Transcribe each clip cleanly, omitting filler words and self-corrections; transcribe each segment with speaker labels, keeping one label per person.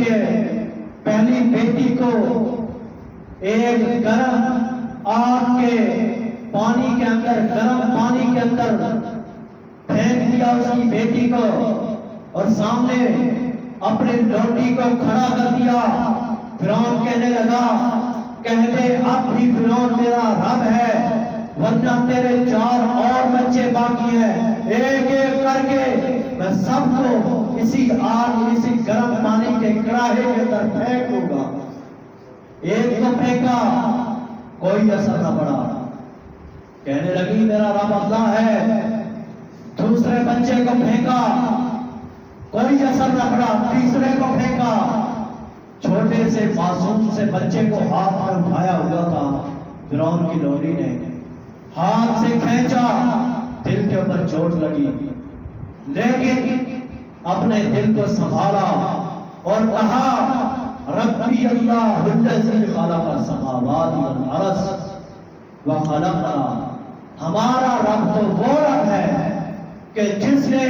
Speaker 1: کے پہلی بیٹی کو ایک گرم آگ کے پانی کے اندر، گرم پانی کے اندر پھینک دیا اس کی بیٹی کو، اور سامنے اپنے لونڈی کو کھڑا کر دیا۔ فرعون کہنے لگا، کہہ دے اب بھی فرعون میرا رب ہے، ورنہ تیرے 4 اور بچے باقی ہیں، ایک ایک کر کے میں سب کو اسی آگ، اسی گرم پانی کے کڑاہے کے اندر پھینک دوں گا۔ ایک کو پھینکا، کوئی اثر نہ پڑا، کہنے لگی میرا رب اللہ ہے۔ دوسرے بچے کو پھینکا، کوئی اثر نہ پڑا، تیسرے کو پھینکا، چھوٹے سے معصوم سے بچے کو ہاتھ میں اٹھایا ہوا تھا، فرعون کی لونڈی نے ہاتھ سے کھینچا، دل کے اوپر چوٹ لگی، لیکن اپنے دل کو سنبھالا اور کہا ربی اللہ الذی خلق السماوات والارض وخلقنا، ہمارا رب تو وہ رب ہے کہ جس نے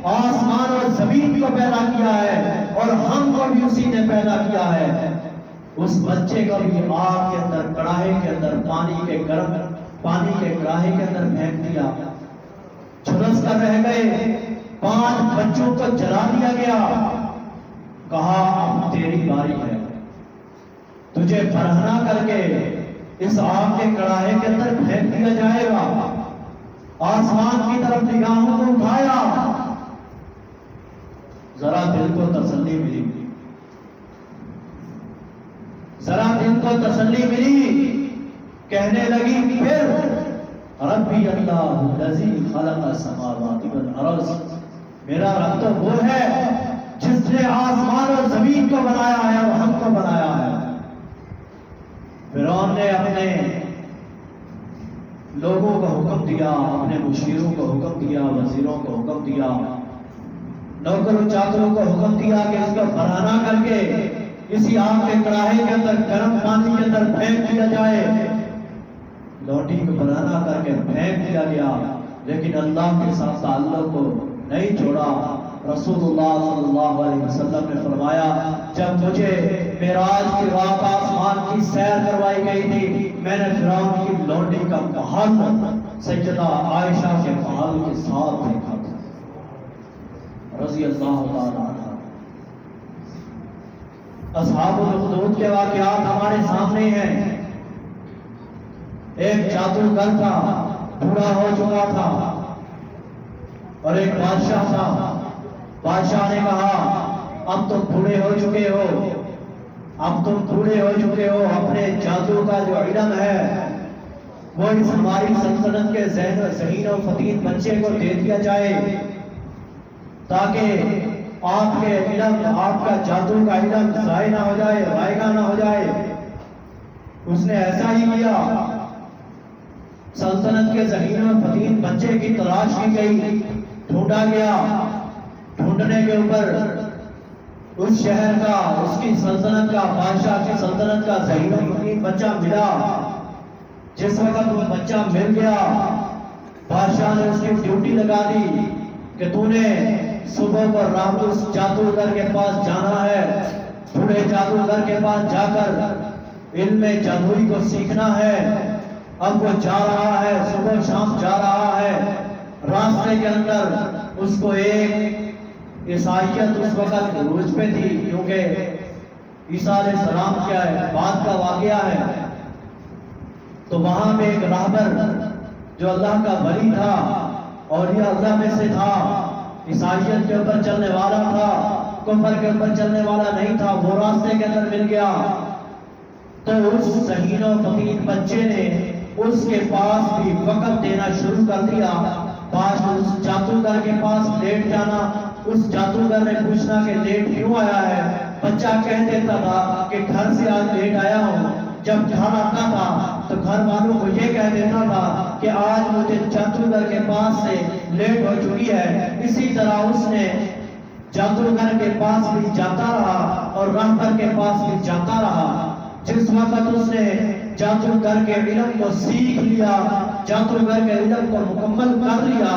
Speaker 1: آسمان اور زمین کو پیدا کیا ہے اور ہم کو بھی اسی نے پیدا کیا ہے۔ اس بچے کو بھی آگ کے اندر، کڑاہے کے اندر، پانی کے گرم پانی کے کڑاہے کے اندر پھینک دیا، جھلس کر رہ گئے۔ 5 بچوں کو جلا دیا گیا، کہا اب تیری باری ہے، تجھے برہنہ کر کے اس آگ کے کڑاہے کے اندر پھینک دیا جائے گا۔ آسمان کی طرف نگاہوں کو اٹھایا، ذرا دل کو تسلی ملی، ذرا دل کو تسلی ملی، کہنے لگی پھر ربی اللہ الذی خلق السماوات والارض، میرا رب تو وہ ہے جس نے آسمان اور زمین کو بنایا ہے اور ہم کو بنایا ہے۔ فرعون نے اپنے لوگوں کو حکم دیا، اپنے مشیروں کو حکم دیا، وزیروں کو حکم دیا، نوکروں چاکروں کو حکم دیا کہ اس کو برہنہ کر کے اسی آگ کے کڑاہے کے اندر، گرم پانی کے اندر پھینک دیا جائے۔ لونڈی کو برہنہ کر کے پھینک دیا گیا، لیکن اللہ کے ساتھ تعلق کو نہیں چھوڑا۔ رسول اللہ صلی اللہ علیہ وسلم نے فرمایا، جب مجھے معراج کی رات آسمان کی سیر کروائی گئی تھی، میں نے فرعون کی لونڈی کا محل سیدہ عائشہ کے محل کے ساتھ دیکھا تھا رضی اللہ تعالیٰ عنہ۔ اصحاب الاخدود کے واقعات ہمارے سامنے ہیں۔ ایک جادوگر تھا، بوڑھا ہو چکا تھا، اور ایک بادشاہ تھا۔ بادشاہ نے کہا اب تم بوڑھے ہو چکے ہو، اب تم بوڑھے ہو چکے ہو، اپنے جادو کا جو علم ہے وہ اس ہماری سلطنت کے ذہین و فطین بچے کو دے دیا جائے، تاکہ آپ کے علم، آپ کا جادو کا علم ضائع نہ ہو جائے، رائگاں نہ ہو جائے۔ اس نے ایسا ہی کیا۔ سلطنت کے ذہین و فطین بچے کی تلاش کی گئی، ڈھونڈا گیا۔ ڈھونڈنے کے اوپر اس شہر کا، اس کی سلطنت کا، بادشاہ کی سلطنت کا ذہین و فطین بچہ ملا۔ جس وقت وہ بچہ مل گیا، بادشاہ نے اس کی ڈیوٹی لگا دی کہ تو نے صبح کو رات اس جادوگر کے پاس جانا ہے، بوڑھے جادوگر کے پاس جا کر علم جادوئی کو سیکھنا ہے۔ اب وہ جا رہا ہے، صبح شام جا رہا ہے، راستے کے اندر اس کو ایک عیسائیت اس وقت عروج پہ تھی، کیونکہ عیسیٰ علیہ السلام کیا ہے، بعد کا واقعہ ہے۔ تو وہاں پہ ایک راہبر جو اللہ کا ولی تھا اور یہ اللہ میں سے تھا، عیسائیت کے اوپر چلنے والا تھا، کفر کے اوپر چلنے والا نہیں تھا، وہ راستے کے اندر مل گیا۔ تو اس ذہین و فطین بچے نے اس کے پاس بھی وقت دینا شروع کر دیا۔ پاس اس جادوگر کے پاس لیٹ جانا، اس جادوگر نے پوچھنا کہ لیٹ کیوں آیا ہے۔ بچہ کہہ دیتا تھا کہ گھر سے آج لیٹ آیا ہوں۔ جب گھر آتا تھا تو گھر والوں کو یہ کہہ دیتا تھا کہ آج مجھے جادوگر کے پاس سے لیٹ ہو چکی ہے۔ اسی طرح اس نے جادوگر کے پاس بھی جاتا رہا اور راہبر کے پاس بھی جاتا رہا۔ جس وقت اس نے جادوگر کے علم کو سیکھ لیا، جادوگر کے علم کو مکمل کر لیا،